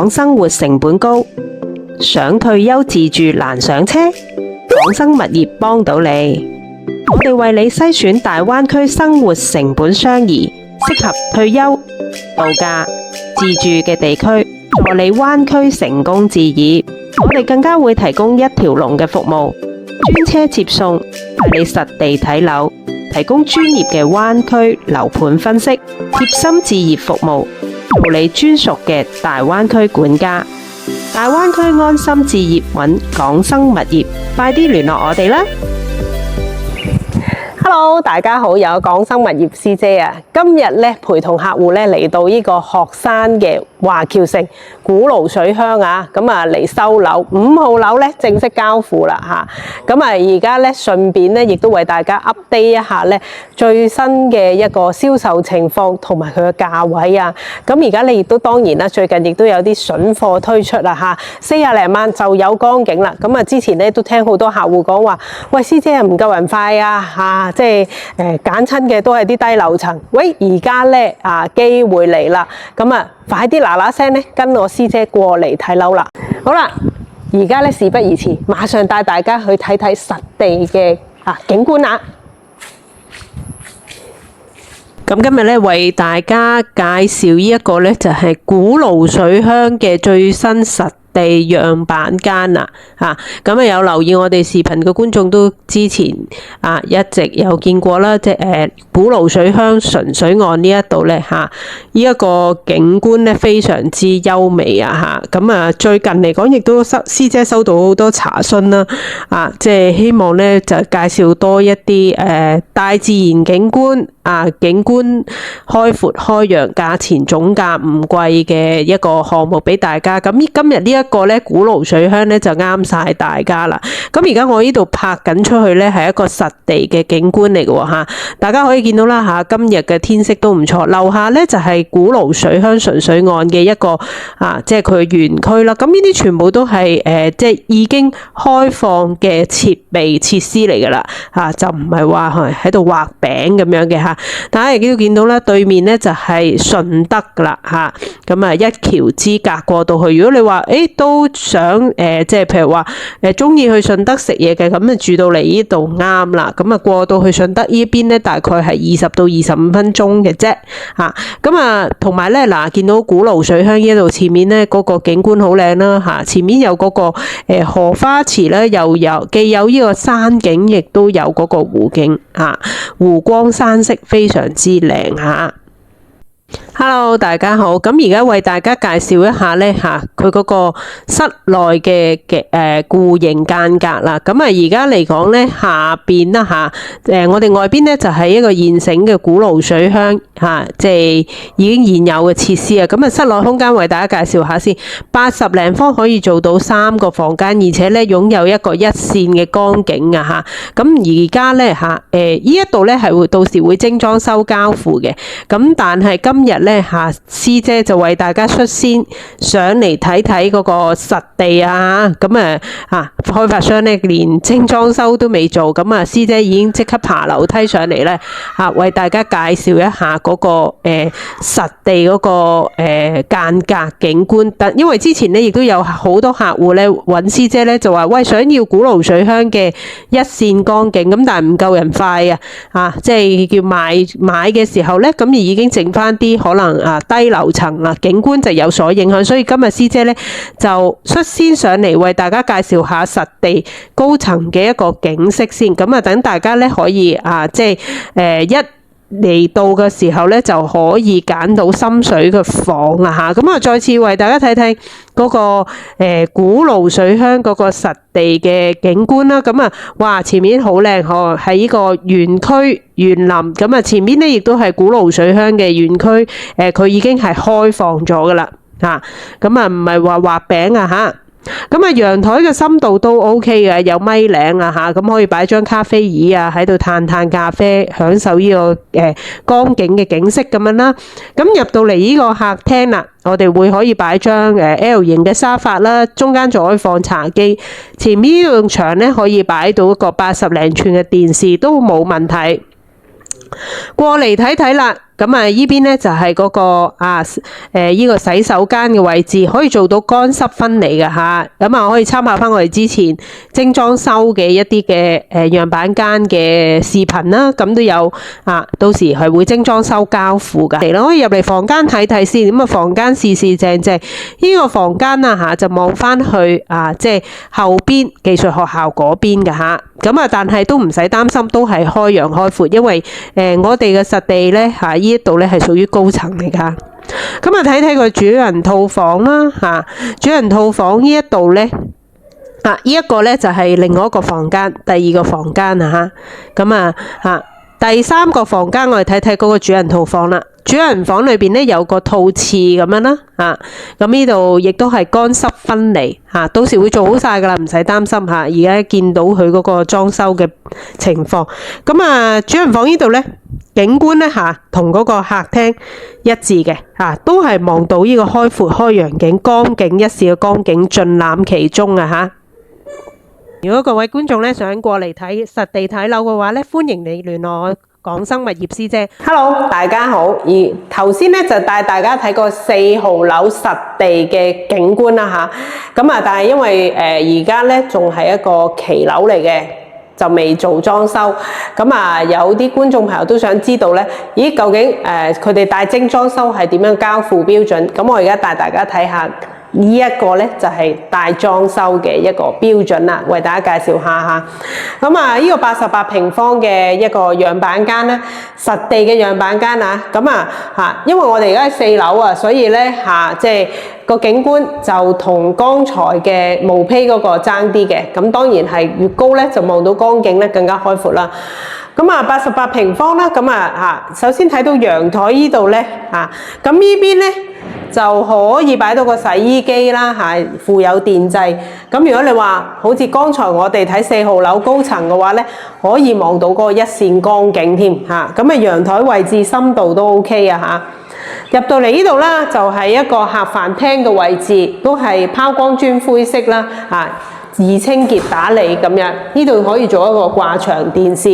港生活成本高，想退休自住難上車？港生物業幫到你，我哋為你篩選大灣區生活成本相宜、適合退休、度假、自住嘅地區，助你灣區成功置業。我哋更加會提供一條龍嘅服務，專車接送，帶你實地睇樓，提供專業嘅灣區樓盤分析，貼心置業服務，做你專屬嘅大灣區管家。大灣區安心置業，揾港生物業，快啲聯絡我哋啦！Hello， 大家好，有港生物業師姐啊！今日咧陪同客戶咧嚟到呢個學山嘅華僑城古爐水鄉啊，咁啊嚟收樓，5號樓咧正式交付啦吓，咁啊而家咧順便咧亦都為大家 update 一下咧最新嘅一個銷售情況同埋佢嘅價位啊！咁而家你亦都當然啦，最近亦都有啲筍貨推出啦吓，40零萬就有光景啦！咁啊之前咧都聽好多客戶講話，喂師姐唔夠人快啊吓！即係揀親嘅都係啲低樓層，喂而家咧機會嚟啦，咁啊快啲嗱嗱聲咧跟我師姐過嚟睇樓啦！好啦，而家咧事不宜遲，馬上帶大家去睇睇實地嘅景觀啦！咁今日咧為大家介紹呢一個咧就係古爐水鄉嘅最新實地樣板間啦，咁有留意我哋視頻嘅觀眾都之前一直有見過啦，即係古爐水鄉純水岸呢一度咧呢一個景觀咧非常之優美啊咁最近嚟講亦都師姐收到好多查詢啦，即係希望咧就介紹多一啲大自然景觀景觀開闊開揚，價錢總價唔貴嘅一個項目俾大家。咁今日呢一個咧古爐水鄉咧就啱晒大家啦。咁而家我呢度拍緊出去咧係一個實地嘅景觀嚟嘅吓，大家可以見到啦今日嘅天色都唔錯。樓下咧就係古爐水鄉純水岸嘅一個即係佢園區啦。咁呢啲全部都係即係已經開放嘅設施嚟噶啦就唔係話喺度畫餅咁樣嘅吓。大家亦都見到啦，對面咧就係順德噶啦咁一橋之隔過到去。如果你話都想即係譬如話中意去順德食嘢嘅，咁住到嚟呢度啱啦。咁過到去順德呢邊咧，大概係20到25分鐘嘅啫咁同埋咧見到古爐水鄉呢度前面咧嗰個景觀好靚啦前面有嗰個荷花池咧，又有既有呢個山景，亦都有嗰個湖景湖光山色非常之靚Hello， 大家好。咁而家為大家介紹一下咧佢嗰個室內嘅戶型間隔啦。咁而家嚟講咧下邊啦我哋外邊咧就係一個現成嘅古爐水鄉即係已經現有嘅設施啊。咁室內空間為大家介紹下先，80零方可以做到3個房間，而且咧擁有一個一線嘅江景咁而家咧呢一度咧係會到時會精裝修交付嘅。咁但係今日咧師姐就為大家率先上嚟睇睇嗰個實地咁開發商咧連精裝修都未做，咁師姐已經即刻爬樓梯上嚟咧為大家介紹一下嗰個實地嗰個間隔景觀。因為之前咧亦都有好多客戶咧揾師姐咧就話喂，想要古爐水鄉嘅一線江景，咁但係唔夠人快即係叫買嘅時候咧，咁而已經剩翻啲可能低樓層景觀就有所影響，所以今日師姐咧就率先上嚟為大家介紹下實地高層嘅一個景色先。咁等大家咧可以即係一嚟到嘅時候咧就可以揀到心水嘅房啦咁再次為大家睇睇嗰個古爐水鄉嗰個實地嘅景觀啦。咁哇前面好靚係呢個園區園林，咁前面咧亦都係古爐水鄉嘅園區，佢已經係開放咗噶啦咁唔係話畫餅咁陽台嘅深度都 OK 嘅，有米零咁可以擺張咖啡椅喺度嘆咖啡，享受呢個江景嘅景色咁樣啦。咁入到嚟呢個客廳啦，我哋會可以擺張L 型嘅沙發啦，中間仲可以放茶几，前面呢埲牆咧可以擺到一個80零寸嘅電視都冇問題。過嚟睇睇啦，咁啊依邊咧就係嗰個依個洗手間嘅位置，可以做到乾濕分離嘅嚇，咁啊可以參考翻我哋之前精裝修嘅一啲嘅樣板間嘅視頻啦，咁都有到時係會精裝修交付㗎。嚟啦，可以入嚟房間睇睇先，咁啊房間四四正正，呢個房間就望翻去即係後邊技術學校嗰邊嘅嚇，咁啊但係都唔使擔心，都係開揚開闊，因為我哋嘅實地咧呢一度咧係屬於高層嚟㗎。咁啊睇睇個主人套房啦主人套房呢一度咧呢一個咧就係另外一個房間，第二個房間咁第三個房間我哋睇睇嗰個主人套房啦。主人房裏邊咧有個套廁咁樣啦咁呢度亦都係乾濕分離到時會做好晒㗎啦，唔使擔心而家見到佢嗰個裝修嘅情況。咁主人房呢度咧景觀咧同嗰個客廳一致嘅都係望到呢個開闊開揚景，江景一線嘅江景盡覽其中如果各位觀眾咧想過嚟睇實地睇樓嘅話咧，歡迎你聯絡我港生物業師姐。Hello， 大家好。而頭先咧就帶大家睇過4號樓實地嘅景觀啦咁但係因為而家咧仲係一個期樓嚟嘅，就未做裝修。咁有啲觀眾朋友都想知道咧，咦究竟佢哋帶精裝修係點樣交付標準？咁我而家帶大家睇下。呢一個咧就係帶裝修嘅一個標準啦，為大家介紹下咁呢個88平方嘅一個樣板間咧，實地嘅樣板間因為我哋而家係4樓所以咧即係個景觀就同剛才嘅毛坯嗰個爭啲嘅，咁當然係越高咧就望到江景咧更加開闊啦。咁88平方啦，首先睇到陽台呢度咧咁呢邊咧就可以擺到個洗衣機啦附有電掣。咁如果你話好似剛才我哋睇4號樓高層嘅話咧，可以望到嗰個一線江景添咁陽台位置深度都 OK 入到嚟呢度啦，就係一個客飯廳嘅位置，都係拋光磚灰色啦易清潔打理咁樣。呢度可以做一個掛牆電視，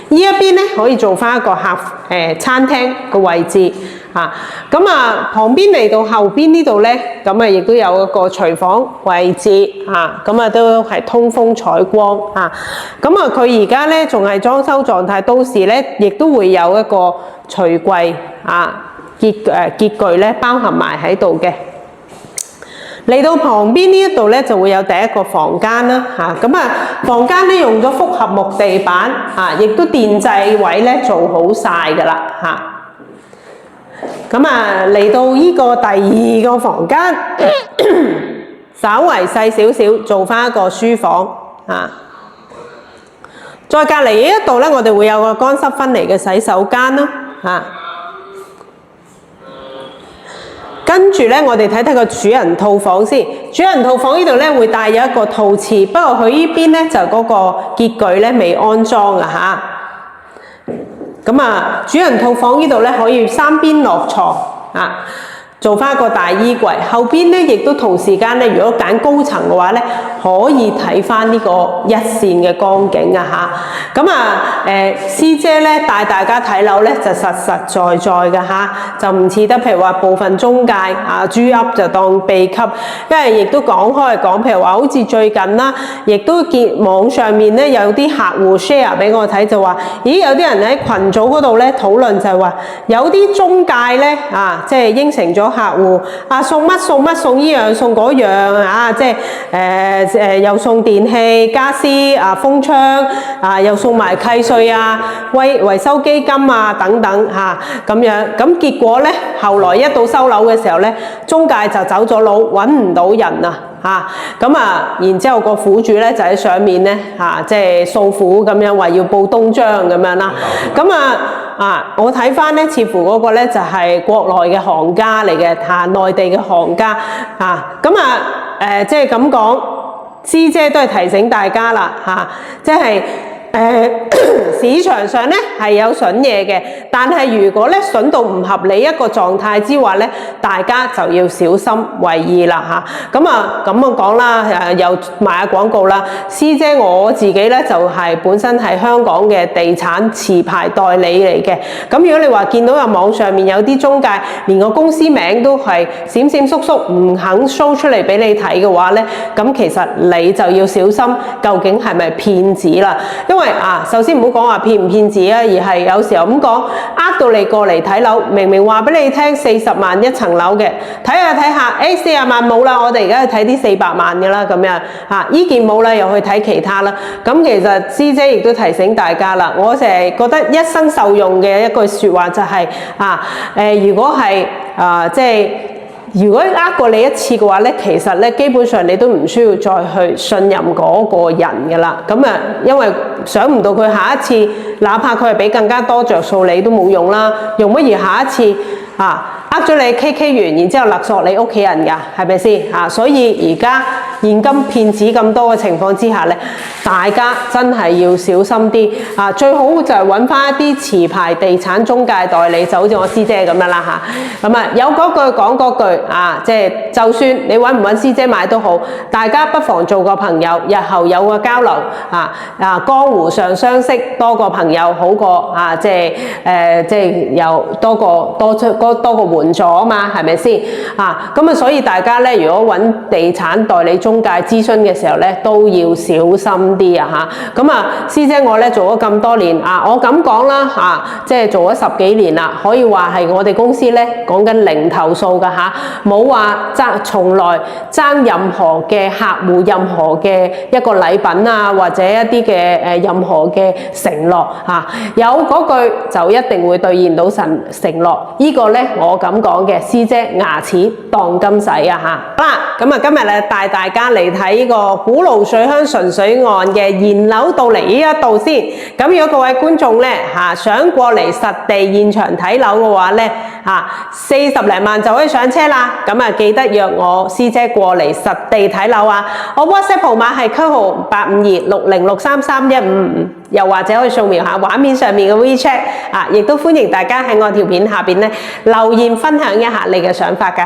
呢一邊咧可以做翻一個餐廳嘅位置旁邊嚟到後邊呢度咧，亦都有一個廚房位置都係通風採光佢而家咧仲係裝修狀態，到時咧亦都會有一個櫥櫃潔具咧包含埋喺度嘅。嚟到旁邊呢一度咧就會有第一個房間啦房間咧用咗複合木地板亦都電掣位咧做好晒㗎啦嚟到呢個第二個房間稍為細少少，做翻一個書房再隔離呢一度咧，我哋會有個乾濕分離嘅洗手間啦跟住咧，我哋睇睇個主人套房先。主人套房呢度咧會帶有一個套廁，不過佢呢邊咧就嗰個潔具咧未安裝主人套房呢度咧可以3邊落床做翻一個大衣櫃，後邊咧亦都同時間咧，如果揀高層嘅話咧，可以睇翻呢個一線嘅江景師姐咧帶大家睇樓咧就實實在在嘅就唔似得譬如話部分中介豬噏就當秘笈，因為亦都講開講，譬如話好似最近啦，亦都見網上面咧有啲客戶 share 俾我睇，就話咦有啲人喺群組嗰度咧討論就係話有啲中介咧即係應承咗客戶送乜送乜，送呢樣送嗰樣即係又送電器、家私風窗又送埋契稅維修基金等等咁樣。咁結果咧後來一到收樓嘅時候咧，中介就走咗佬，揾唔到人然之後個苦主咧就喺上面咧即係訴苦咁樣，話要報東張咁樣啦。我睇翻咧，似乎嗰個咧就係國內嘅行家嚟嘅內地嘅行家即係咁講，師姐都係提醒大家啦即係市場上咧係有筍嘢嘅，但係如果咧筍到唔合理一個狀態之話咧，大家就要小心為意啦嚇。咁啊講啦，又賣下廣告啦。師姐我自己咧就係本身係香港嘅地產持牌代理嚟嘅。咁如果你話見到有網上面有啲中介連個公司名都係閃閃縮縮唔肯 show 出嚟俾你睇嘅話咧，咁其實你就要小心究竟係咪騙子啦。因為首先唔好講話騙唔騙子啊，而係有時候咁講，到你過嚟睇樓，明明話俾你聽40萬一層樓嘅，睇下40萬冇啦，我哋而家去睇啲400萬嘅啦，咁樣依件冇啦，又去睇其他啦。咁其實師姐亦都提醒大家啦，我成日覺得一生受用嘅一句説話就係如果係如果過你一次嘅話咧，其實咧基本上你都唔需要再去信任嗰個人嘅啦。咁因為想唔到佢下一次，哪怕佢係俾更加多着數，你都冇用啦。用乜嘢下一次咗你 KK 完，然之後勒索你屋企人㗎，係咪先？所以而家現今騙子咁多嘅情況之下咧，大家真係要小心啲最好就係揾翻一啲持牌地產中介代理，就好似我師姐咁樣啦嚇。咁有嗰句講嗰句就算你揾唔揾師姐買都好，大家不妨做個朋友，日後有個交流江湖上相識多個朋友好過有多個援助啊嘛，係咪先？咁所以大家咧，如果揾地產代理中介諮詢嘅時候咧，都要小心啲師姐我咧做咗咁多年我咁講啦做咗10幾年啦，可以話係我哋公司咧講緊零投訴㗎冇話從來爭任何嘅客戶任何嘅一個禮品或者一啲嘅任何嘅承諾有嗰句就一定會兌現到承諾。呢個咧我咁講嘅，師姐牙齒當金使好啦，咁今日咧帶大家嚟睇呢個古爐水鄉純水岸嘅現樓到嚟呢一度先。咁如果各位觀眾咧想過嚟實地現場睇樓嘅話咧40零萬就可以上車啦。咁記得約我師姐過嚟實地睇樓我 WhatsApp 號碼係區號85260633155，又或者可以掃描下畫面上面嘅 WeChat亦都歡迎大家喺我條片下邊咧留言分享一下你嘅想法㗎。